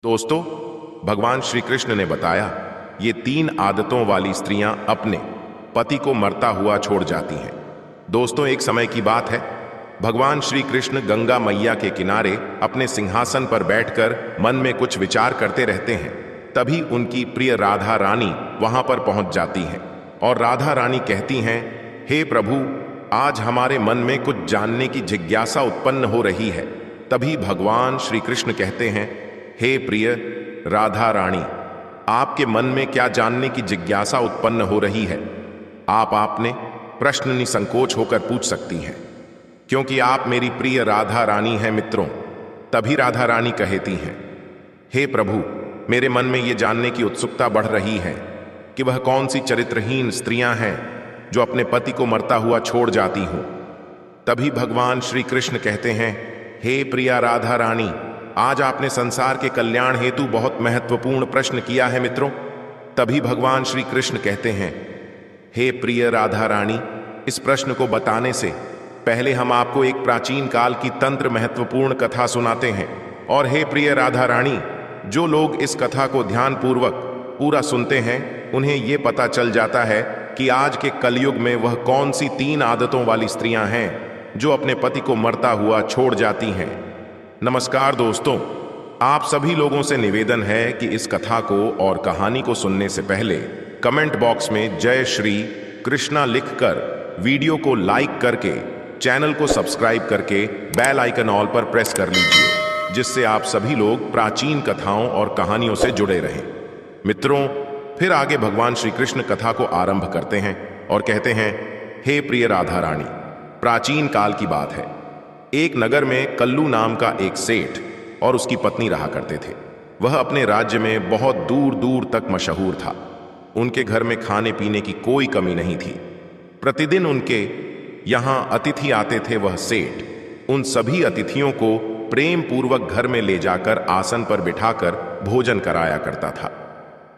दोस्तों, भगवान श्री कृष्ण ने बताया ये 3 आदतों वाली स्त्रियां अपने पति को मरता हुआ छोड़ जाती हैं। दोस्तों, एक समय की बात है, भगवान श्री कृष्ण गंगा मैया के किनारे अपने सिंहासन पर बैठकर मन में कुछ विचार करते रहते हैं। तभी उनकी प्रिय राधा रानी वहां पर पहुंच जाती हैं और राधा रानी कहती हैं, हे प्रभु, आज हमारे मन में कुछ जानने की जिज्ञासा उत्पन्न हो रही है। तभी भगवान श्री कृष्ण कहते हैं, हे प्रिय राधा रानी, आपके मन में क्या जानने की जिज्ञासा उत्पन्न हो रही है? आप आपने प्रश्न निसंकोच होकर पूछ सकती हैं, क्योंकि आप मेरी प्रिय राधा रानी हैं मित्रों। तभी राधा रानी कहती हैं, हे प्रभु, मेरे मन में ये जानने की उत्सुकता बढ़ रही है कि वह कौन सी चरित्रहीन स्त्रियां हैं जो अपने पति को मरता हुआ छोड़ जाती हूं। तभी भगवान श्री कृष्ण कहते हैं, हे प्रिया राधा रानी, आज आपने संसार के कल्याण हेतु बहुत महत्वपूर्ण प्रश्न किया है मित्रों। तभी भगवान श्री कृष्ण कहते हैं, हे प्रिय राधा रानी, इस प्रश्न को बताने से पहले हम आपको एक प्राचीन काल की तंत्र महत्वपूर्ण कथा सुनाते हैं। और हे प्रिय राधा रानी, जो लोग इस कथा को ध्यानपूर्वक पूरा सुनते हैं, उन्हें यह पता चल जाता है कि आज के कलयुग में वह कौन सी 3 आदतों वाली स्त्रियां हैं जो अपने पति को मरता हुआ छोड़ जाती हैं। नमस्कार दोस्तों, आप सभी लोगों से निवेदन है कि इस कथा को और कहानी को सुनने से पहले कमेंट बॉक्स में जय श्री कृष्णा लिखकर वीडियो को लाइक करके चैनल को सब्सक्राइब करके बेल आइकन ऑल पर प्रेस कर लीजिए, जिससे आप सभी लोग प्राचीन कथाओं और कहानियों से जुड़े रहें। मित्रों, फिर आगे भगवान श्री कृष्ण कथा को आरंभ करते हैं और कहते हैं, हे प्रिय राधा रानी, प्राचीन काल की बात है। एक नगर में कल्लू नाम का एक सेठ और उसकी पत्नी रहा करते थे। वह अपने राज्य में बहुत दूर दूर तक मशहूर था। उनके घर में खाने पीने की कोई कमी नहीं थी। प्रतिदिन उनके यहाँ अतिथि आते थे। वह सेठ उन सभी अतिथियों को प्रेम पूर्वक घर में ले जाकर आसन पर बिठाकर भोजन कराया करता था।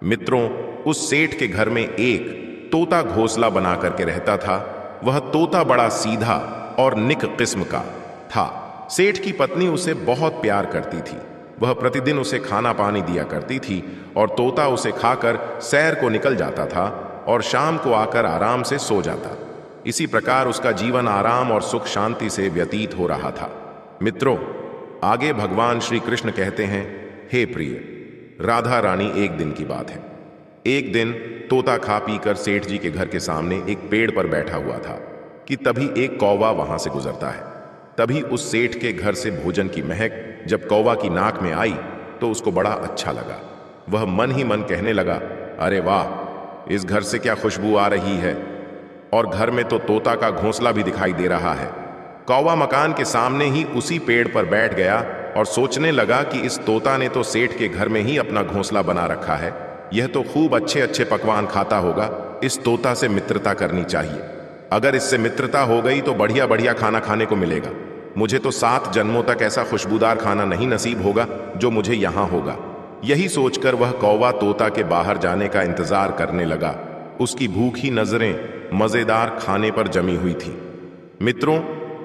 मित्रों, उस सेठ के घर में एक तोता घोंसला बना करके रहता था। वह तोता बड़ा सीधा और निक किस्म का था। सेठ की पत्नी उसे बहुत प्यार करती थी। वह प्रतिदिन उसे खाना पानी दिया करती थी और तोता उसे खाकर सैर को निकल जाता था और शाम को आकर आराम से सो जाता। इसी प्रकार उसका जीवन आराम और सुख शांति से व्यतीत हो रहा था। मित्रों, आगे भगवान श्री कृष्ण कहते हैं, हे प्रिय राधा रानी, एक दिन की बात है। एक दिन तोता खा पीकर सेठ जी के घर के सामने एक पेड़ पर बैठा हुआ था कि तभी एक कौवा वहां से गुजरता है। तभी उस सेठ के घर से भोजन की महक जब कौवा की नाक में आई तो उसको बड़ा अच्छा लगा। वह मन ही मन कहने लगा, अरे वाह, इस घर से क्या खुशबू आ रही है, और घर में तो तोता का घोंसला भी दिखाई दे रहा है। कौवा मकान के सामने ही उसी पेड़ पर बैठ गया और सोचने लगा कि इस तोता ने तो सेठ के घर में ही अपना घोंसला बना रखा है। यह तो खूब अच्छे अच्छे पकवान खाता होगा। इस तोता से मित्रता करनी चाहिए। अगर इससे मित्रता हो गई तो बढ़िया बढ़िया खाना खाने को मिलेगा। मुझे तो 7 जन्मों तक ऐसा खुशबूदार खाना नहीं नसीब होगा जो मुझे यहां होगा। यही सोचकर वह कौवा तोता के बाहर जाने का इंतजार करने लगा। उसकी भूखी नजरें मजेदार खाने पर जमी हुई थी। मित्रों,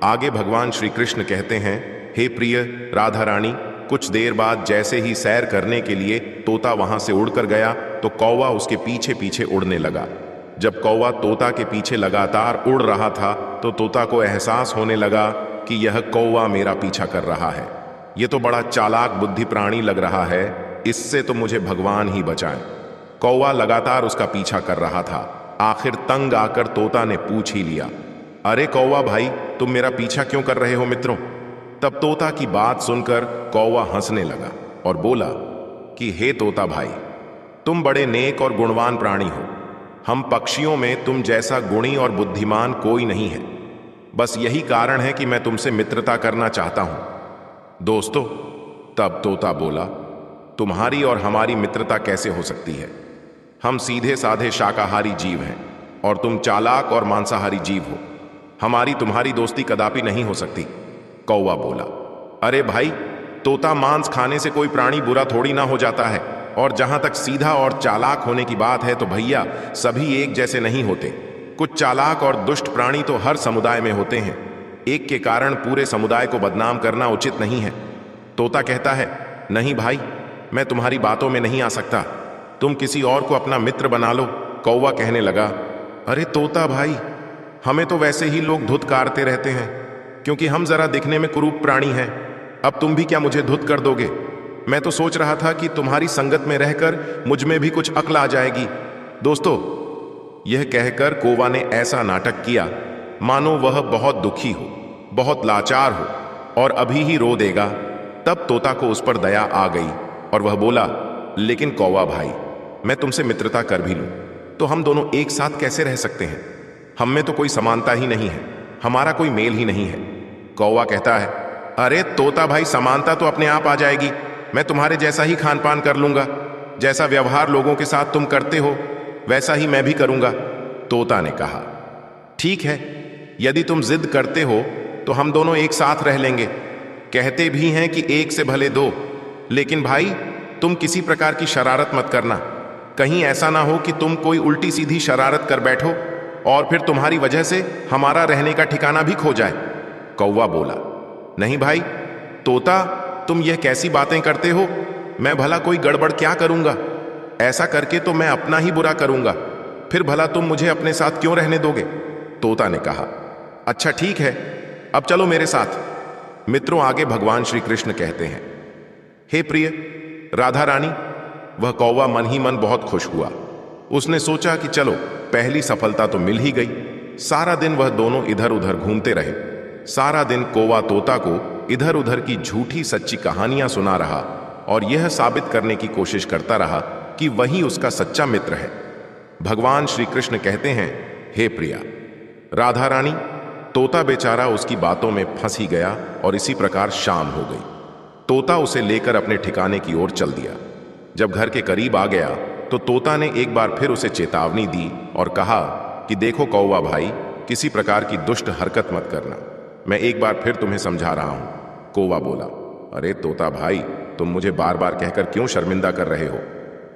आगे भगवान श्री कृष्ण कहते हैं, हे प्रिय राधा रानी, कुछ देर बाद जैसे ही सैर करने के लिए तोता वहां से उड़कर गया तो कौवा उसके पीछे पीछे उड़ने लगा। जब कौवा तोता के पीछे लगातार उड़ रहा था तो तोता को एहसास होने लगा कि यह कौवा मेरा पीछा कर रहा है। यह तो बड़ा चालाक बुद्धि प्राणी लग रहा है, इससे तो मुझे भगवान ही बचाएं। कौवा लगातार उसका पीछा कर रहा था। आखिर तंग आकर तोता ने पूछ ही लिया, अरे कौवा भाई, तुम मेरा पीछा क्यों कर रहे हो मित्रों? तब तोता की बात सुनकर कौवा हंसने लगा और बोला कि हे तोता भाई, तुम बड़े नेक और गुणवान प्राणी हो। हम पक्षियों में तुम जैसा गुणी और बुद्धिमान कोई नहीं है। बस यही कारण है कि मैं तुमसे मित्रता करना चाहता हूं। दोस्तों, तब तोता बोला, तुम्हारी और हमारी मित्रता कैसे हो सकती है? हम सीधे साधे शाकाहारी जीव हैं और तुम चालाक और मांसाहारी जीव हो। हमारी तुम्हारी दोस्ती कदापि नहीं हो सकती। कौवा बोला, अरे भाई, तोता मांस खाने से कोई प्राणी बुरा थोड़ी ना हो जाता है, और जहां तक सीधा और चालाक होने की बात है तो भैया, सभी एक जैसे नहीं होते। कुछ चालाक और दुष्ट प्राणी तो हर समुदाय में होते हैं। एक के कारण पूरे समुदाय को बदनाम करना उचित नहीं है। तोता कहता है, नहीं भाई, मैं तुम्हारी बातों में नहीं आ सकता। तुम किसी और को अपना मित्र बना लो। कौवा कहने लगा, अरे तोता भाई, हमें तो वैसे ही लोग धुतकारते रहते हैं, क्योंकि हम जरा दिखने में कुरूप प्राणी हैं। अब तुम भी क्या मुझे धुत कर दोगे? मैं तो सोच रहा था कि तुम्हारी संगत में रहकर मुझ में भी कुछ अक्ल आ जाएगी। दोस्तों, यह कहकर कौवा ने ऐसा नाटक किया मानो वह बहुत दुखी हो, बहुत लाचार हो और अभी ही रो देगा। तब तोता को उस पर दया आ गई और वह बोला, लेकिन कौवा भाई, मैं तुमसे मित्रता कर भी लूं तो हम दोनों एक साथ कैसे रह सकते हैं? हम में तो कोई समानता ही नहीं है, हमारा कोई मेल ही नहीं है। कौवा कहता है, अरे तोता भाई, समानता तो अपने आप आ जाएगी। मैं तुम्हारे जैसा ही खान पान कर लूंगा, जैसा व्यवहार लोगों के साथ तुम करते हो वैसा ही मैं भी करूंगा। तोता ने कहा, ठीक है, यदि तुम जिद करते हो तो हम दोनों एक साथ रह लेंगे। कहते भी हैं कि एक से भले दो, लेकिन भाई तुम किसी प्रकार की शरारत मत करना। कहीं ऐसा ना हो कि तुम कोई उल्टी सीधी शरारत कर बैठो और फिर तुम्हारी वजह से हमारा रहने का ठिकाना भी खो जाए। कौवा बोला, नहीं भाई तोता, तुम यह कैसी बातें करते हो? मैं भला कोई गड़बड़ क्या करूंगा? ऐसा करके तो मैं अपना ही बुरा करूंगा, फिर भला तुम मुझे अपने साथ क्यों रहने दोगे? तोता ने कहा, अच्छा ठीक है, अब चलो मेरे साथ। मित्रों, आगे भगवान श्री कृष्ण कहते हैं, हे प्रिय राधा रानी। वह कौवा मन ही मन बहुत खुश हुआ। उसने सोचा कि चलो, पहली सफलता तो मिल ही गई। सारा दिन वह दोनों इधर उधर घूमते रहे। सारा दिन कौवा तोता को इधर उधर की झूठी सच्ची कहानियां सुना रहा और यह साबित करने की कोशिश करता रहा कि वही उसका सच्चा मित्र है। भगवान श्री कृष्ण कहते हैं, हे प्रिया राधा रानी। तोता बेचारा उसकी बातों में फंस ही गया और इसी प्रकार शाम हो गई। तोता उसे लेकर अपने ठिकाने की ओर चल दिया। जब घर के करीब आ गया तो तोता ने एक बार फिर उसे चेतावनी दी और कहा कि देखो कौवा भाई, किसी प्रकार की दुष्ट हरकत मत करना। मैं एक बार फिर तुम्हें समझा रहा हूं। कौवा बोला, अरे तोता भाई, तुम मुझे बार बार कहकर क्यों शर्मिंदा कर रहे हो?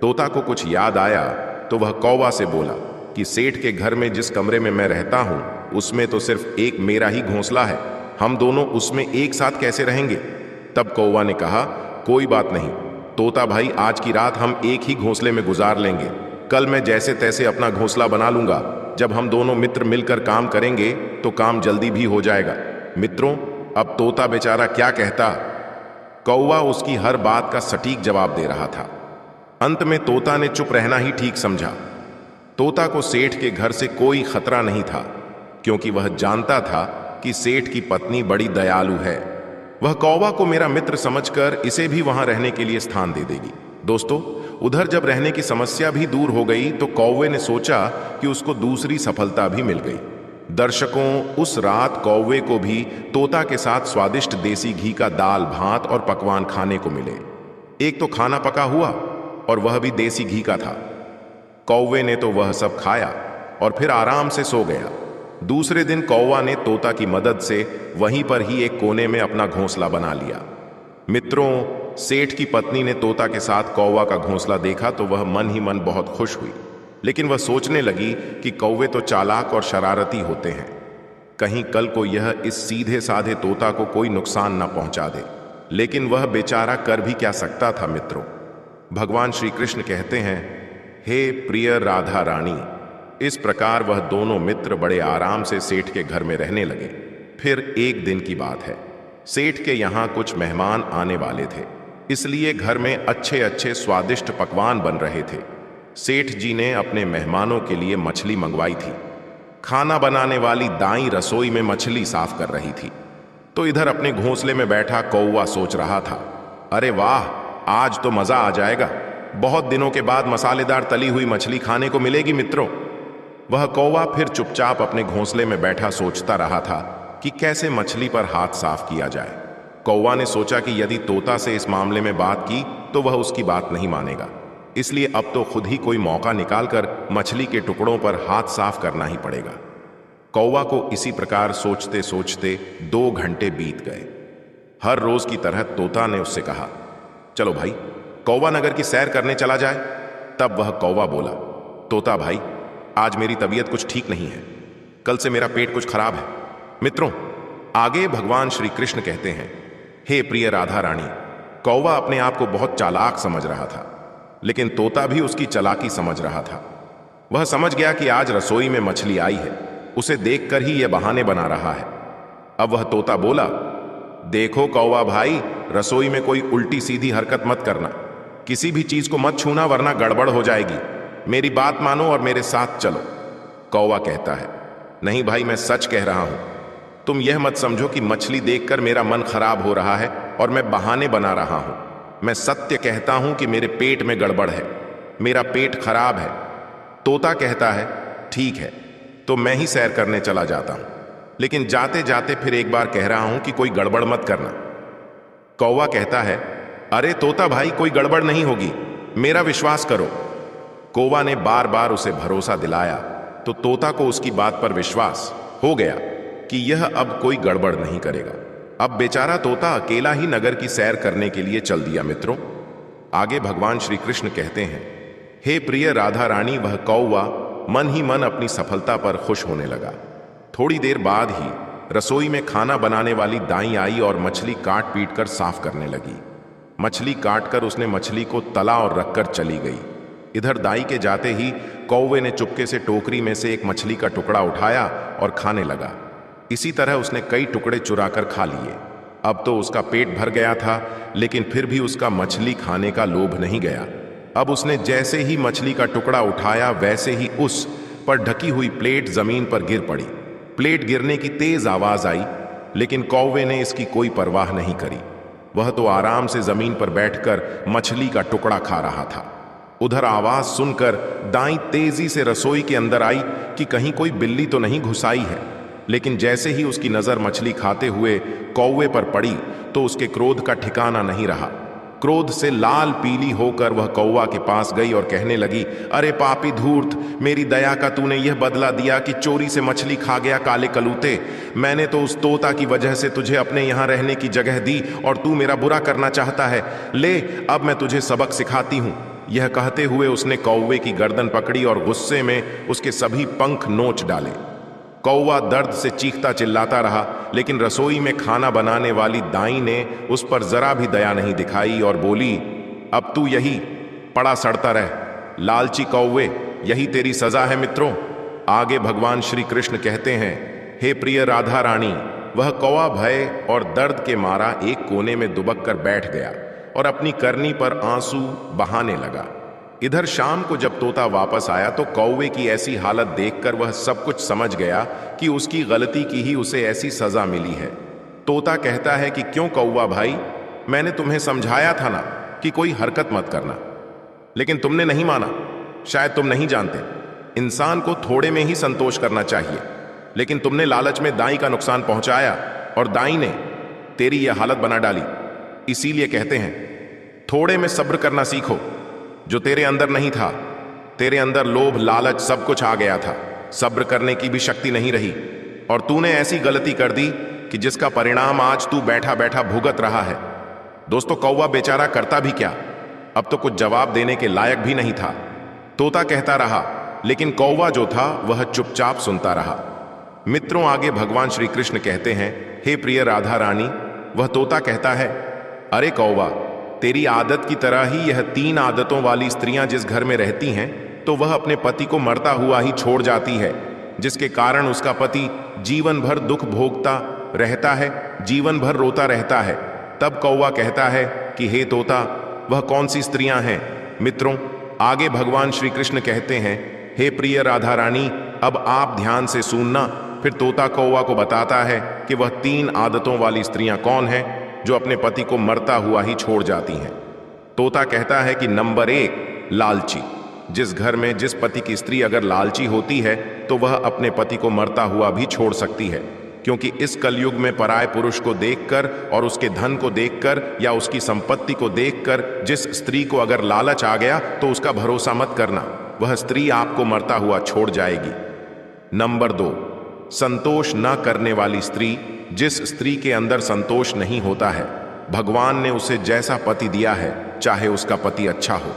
तोता को कुछ याद आया तो वह कौवा से बोला कि सेठ के घर में जिस कमरे में मैं रहता हूं उसमें तो सिर्फ एक मेरा ही घोंसला है, हम दोनों उसमें एक साथ कैसे रहेंगे? तब कौवा ने कहा, कोई बात नहीं तोता भाई, आज की रात हम एक ही घोंसले में गुजार लेंगे। कल मैं जैसे तैसे अपना घोंसला बना लूंगा। जब हम दोनों मित्र मिलकर काम करेंगे तो काम जल्दी भी हो जाएगा। मित्रों, अब तोता बेचारा क्या कहता? कौवा उसकी हर बात का सटीक जवाब दे रहा था। अंत में तोता ने चुप रहना ही ठीक समझा। तोता को सेठ के घर से कोई खतरा नहीं था, क्योंकि वह जानता था कि सेठ की पत्नी बड़ी दयालु है। वह कौवा को मेरा मित्र समझकर इसे भी वहां रहने के लिए स्थान दे देगी। दोस्तों, उधर जब रहने की समस्या भी दूर हो गई तो कौवे ने सोचा कि उसको दूसरी सफलता भी मिल गई। दर्शकों, उस रात कौवे को भी तोता के साथ स्वादिष्ट देसी घी का दाल भात और पकवान खाने को मिले। एक तो खाना पका हुआ और वह भी देसी घी का था। कौवे ने तो वह सब खाया और फिर आराम से सो गया। दूसरे दिन कौवा ने तोता की मदद से वहीं पर ही एक कोने में अपना घोंसला बना लिया। मित्रों, सेठ की पत्नी ने तोता के साथ कौवा का घोंसला देखा तो वह मन ही मन बहुत खुश हुई, लेकिन वह सोचने लगी कि कौवे तो चालाक और शरारती होते हैं, कहीं कल को यह इस सीधे साधे तोता को कोई नुकसान न पहुंचा दे। लेकिन वह बेचारा कर भी क्या सकता था। मित्रों, भगवान श्री कृष्ण कहते हैं, हे प्रिय राधा रानी। इस प्रकार वह दोनों मित्र बड़े आराम से सेठ के घर में रहने लगे। फिर एक दिन की बात है, सेठ के यहाँ कुछ मेहमान आने वाले थे, इसलिए घर में अच्छे अच्छे स्वादिष्ट पकवान बन रहे थे। सेठ जी ने अपने मेहमानों के लिए मछली मंगवाई थी। खाना बनाने वाली दाई रसोई में मछली साफ कर रही थी, तो इधर अपने घोंसले में बैठा कौवा सोच रहा था, अरे वाह, आज तो मजा आ जाएगा। बहुत दिनों के बाद मसालेदार तली हुई मछली खाने को मिलेगी। मित्रों, वह कौवा फिर चुपचाप अपने घोंसले में बैठा सोचता रहा था कि कैसे मछली पर हाथ साफ किया जाए। कौवा ने सोचा कि यदि तोता से इस मामले में बात की तो वह उसकी बात नहीं मानेगा, इसलिए अब तो खुद ही कोई मौका निकालकर मछली के टुकड़ों पर हाथ साफ करना ही पड़ेगा। कौवा को इसी प्रकार सोचते सोचते 2 घंटे बीत गए। हर रोज की तरह तोता ने उससे कहा, चलो भाई, कौवा नगर की सैर करने चला जाए। तब वह कौवा बोला, तोता भाई, आज मेरी तबीयत कुछ ठीक नहीं है, कल से मेरा पेट कुछ खराब है। मित्रों, आगे भगवान श्री कृष्ण कहते हैं, हे प्रिय राधा रानी। कौवा अपने आप को बहुत चालाक समझ रहा था, लेकिन तोता भी उसकी चालाकी समझ रहा था। वह समझ गया कि आज रसोई में मछली आई है, उसे देखकर ही यह बहाने बना रहा है। अब वह तोता बोला, देखो कौवा भाई, रसोई में कोई उल्टी सीधी हरकत मत करना, किसी भी चीज को मत छूना वरना गड़बड़ हो जाएगी। मेरी बात मानो और मेरे साथ चलो। कौवा कहता है, नहीं भाई, मैं सच कह रहा हूं। तुम यह मत समझो कि मछली देखकर मेरा मन खराब हो रहा है और मैं बहाने बना रहा हूं। मैं सत्य कहता हूं कि मेरे पेट में गड़बड़ है, मेरा पेट खराब है। तोता कहता है, ठीक है, तो मैं ही सैर करने चला जाता हूं, लेकिन जाते जाते फिर एक बार कह रहा हूं कि कोई गड़बड़ मत करना। कौवा कहता है, अरे तोता भाई, कोई गड़बड़ नहीं होगी, मेरा विश्वास करो। कौवा ने बार बार उसे भरोसा दिलाया तो तोता को उसकी बात पर विश्वास हो गया कि यह अब कोई गड़बड़ नहीं करेगा। अब बेचारा तोता अकेला ही नगर की सैर करने के लिए चल दिया। मित्रों, आगे भगवान श्री कृष्ण कहते हैं, हे प्रिय राधा रानी, वह कौवा मन ही मन अपनी सफलता पर खुश होने लगा। थोड़ी देर बाद ही रसोई में खाना बनाने वाली दाई आई और मछली काट पीट कर साफ करने लगी। मछली काटकर उसने मछली को तला और रखकर चली गई। इधर दाई के जाते ही कौवे ने चुपके से टोकरी में से एक मछली का टुकड़ा उठाया और खाने लगा। इसी तरह उसने कई टुकड़े चुराकर खा लिए। अब तो उसका पेट भर गया था, लेकिन फिर भी उसका मछली खाने का लोभ नहीं गया। अब उसने जैसे ही मछली का टुकड़ा उठाया, वैसे ही उस पर ढकी हुई प्लेट जमीन पर गिर पड़ी। प्लेट गिरने की तेज आवाज आई, लेकिन कौवे ने इसकी कोई परवाह नहीं करी। वह तो आराम से जमीन पर बैठकर मछली का टुकड़ा खा रहा था। उधर आवाज सुनकर दाई तेजी से रसोई के अंदर आई कि कहीं कोई बिल्ली तो नहीं घुस आई है। लेकिन जैसे ही उसकी नजर मछली खाते हुए कौवे पर पड़ी तो उसके क्रोध का ठिकाना नहीं रहा। क्रोध से लाल पीली होकर वह कौवा के पास गई और कहने लगी, अरे पापी धूर्त, मेरी दया का तूने यह बदला दिया कि चोरी से मछली खा गया काले कलूते। मैंने तो उस तोता की वजह से तुझे अपने यहाँ रहने की जगह दी और तू मेरा बुरा करना चाहता है। ले, अब मैं तुझे सबक सिखाती हूँ। यह कहते हुए उसने कौवे की गर्दन पकड़ी और गुस्से में उसके सभी पंख नोच डाले। कौवा दर्द से चीखता चिल्लाता रहा, लेकिन रसोई में खाना बनाने वाली दाई ने उस पर जरा भी दया नहीं दिखाई और बोली, अब तू यही पड़ा सड़ता रह, लालची कौवे, यही तेरी सजा है। मित्रों, आगे भगवान श्री कृष्ण कहते हैं, हे प्रिय राधा रानी, वह कौवा भय और दर्द के मारा एक कोने में दुबक कर बैठ गया और अपनी करनी पर आंसू बहाने लगा। इधर शाम को जब तोता वापस आया तो कौवे की ऐसी हालत देखकर वह सब कुछ समझ गया कि उसकी गलती की ही उसे ऐसी सजा मिली है। तोता कहता है कि क्यों कौवा भाई, मैंने तुम्हें समझाया था ना कि कोई हरकत मत करना, लेकिन तुमने नहीं माना। शायद तुम नहीं जानते, इंसान को थोड़े में ही संतोष करना चाहिए, लेकिन तुमने लालच में दाई का नुकसान पहुंचाया और दाई ने तेरी यह हालत बना डाली। इसीलिए कहते हैं, थोड़े में सब्र करना सीखो। जो तेरे अंदर नहीं था, तेरे अंदर लोभ लालच सब कुछ आ गया था, सब्र करने की भी शक्ति नहीं रही और तूने ऐसी गलती कर दी कि जिसका परिणाम आज तू बैठा बैठा भुगत रहा है। दोस्तों, कौवा बेचारा करता भी क्या, अब तो कुछ जवाब देने के लायक भी नहीं था। तोता कहता रहा, लेकिन कौवा जो था वह चुपचाप सुनता रहा। मित्रों, आगे भगवान श्री कृष्ण कहते हैं, हे प्रिय राधा रानी, वह तोता कहता है, अरे कौवा, तेरी आदत की तरह ही यह 3 आदतों वाली स्त्रियां जिस घर में रहती हैं, तो वह अपने पति को मरता हुआ ही छोड़ जाती है, जिसके कारण उसका पति जीवन भर दुख भोगता रहता है, जीवन भर रोता रहता है। तब कौवा कहता है कि हे तोता, वह कौन सी स्त्रियां हैं? मित्रों, आगे भगवान श्री कृष्ण कहते हैं, हे प्रिय राधा रानी, अब आप ध्यान से सुनना। फिर तोता कौवा को बताता है कि वह 3 आदतों वाली स्त्रियां कौन हैं जो अपने पति को मरता हुआ ही छोड़ जाती हैं। तोता कहता है कि नंबर 1, लालची। जिस घर में जिस पति की स्त्री अगर लालची होती है तो वह अपने पति को मरता हुआ भी छोड़ सकती है, क्योंकि इस कलयुग में पराये पुरुष को देखकर और उसके धन को देखकर या उसकी संपत्ति को देखकर जिस स्त्री को अगर लालच आ गया तो उसका भरोसा मत करना, वह स्त्री आपको मरता हुआ छोड़ जाएगी। नंबर 2, संतोष न करने वाली स्त्री। जिस स्त्री के अंदर संतोष नहीं होता है, भगवान ने उसे जैसा पति दिया है, चाहे उसका पति अच्छा हो,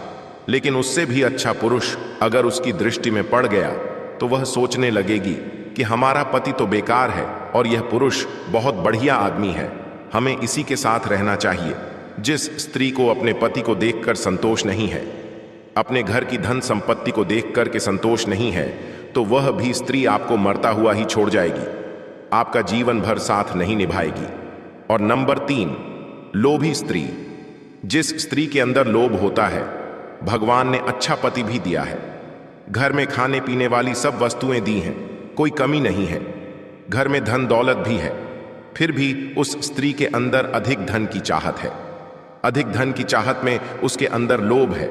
लेकिन उससे भी अच्छा पुरुष अगर उसकी दृष्टि में पड़ गया तो वह सोचने लगेगी कि हमारा पति तो बेकार है और यह पुरुष बहुत बढ़िया आदमी है, हमें इसी के साथ रहना चाहिए। जिस स्त्री को अपने पति को देखकर संतोष नहीं है, अपने घर की धन संपत्ति को देखकर के संतोष नहीं है, तो वह भी स्त्री आपको मरता हुआ ही छोड़ जाएगी, आपका जीवन भर साथ नहीं निभाएगी। और नंबर 3, लोभी स्त्री। जिस स्त्री के अंदर लोभ होता है, भगवान ने अच्छा पति भी दिया है, घर में खाने पीने वाली सब वस्तुएं दी हैं, कोई कमी नहीं है, घर में धन दौलत भी है, फिर भी उस स्त्री के अंदर अधिक धन की चाहत है। अधिक धन की चाहत में उसके अंदर लोभ है,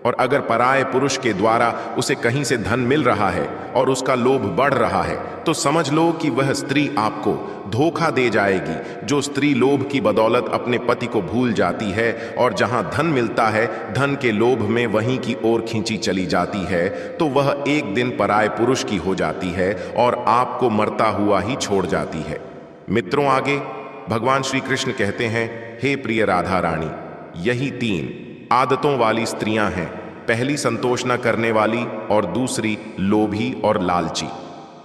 और अगर पराये पुरुष के द्वारा उसे कहीं से धन मिल रहा है और उसका लोभ बढ़ रहा है, तो समझ लो कि वह स्त्री आपको धोखा दे जाएगी। जो स्त्री लोभ की बदौलत अपने पति को भूल जाती है और जहां धन मिलता है, धन के लोभ में वहीं की ओर खींची चली जाती है, तो वह एक दिन पराये पुरुष की हो जाती है और आपको मरता हुआ ही छोड़ जाती है। मित्रों, आगे भगवान श्री कृष्ण कहते हैं, हे प्रिय राधा रानी, यही 3 आदतों वाली स्त्रियां हैं। पहली संतोष न करने वाली, और दूसरी लोभी और लालची।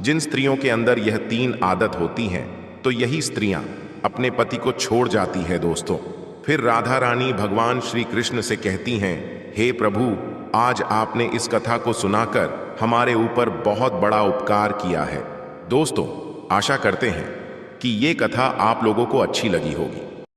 जिन स्त्रियों के अंदर यह 3 आदत होती हैं, तो यही स्त्रियां अपने पति को छोड़ जाती है। दोस्तों, फिर राधा रानी भगवान श्री कृष्ण से कहती हैं, हे प्रभु, आज आपने इस कथा को सुनाकर हमारे ऊपर बहुत बड़ा उपकार किया है। दोस्तों, आशा करते हैं कि ये कथा आप लोगों को अच्छी लगी होगी।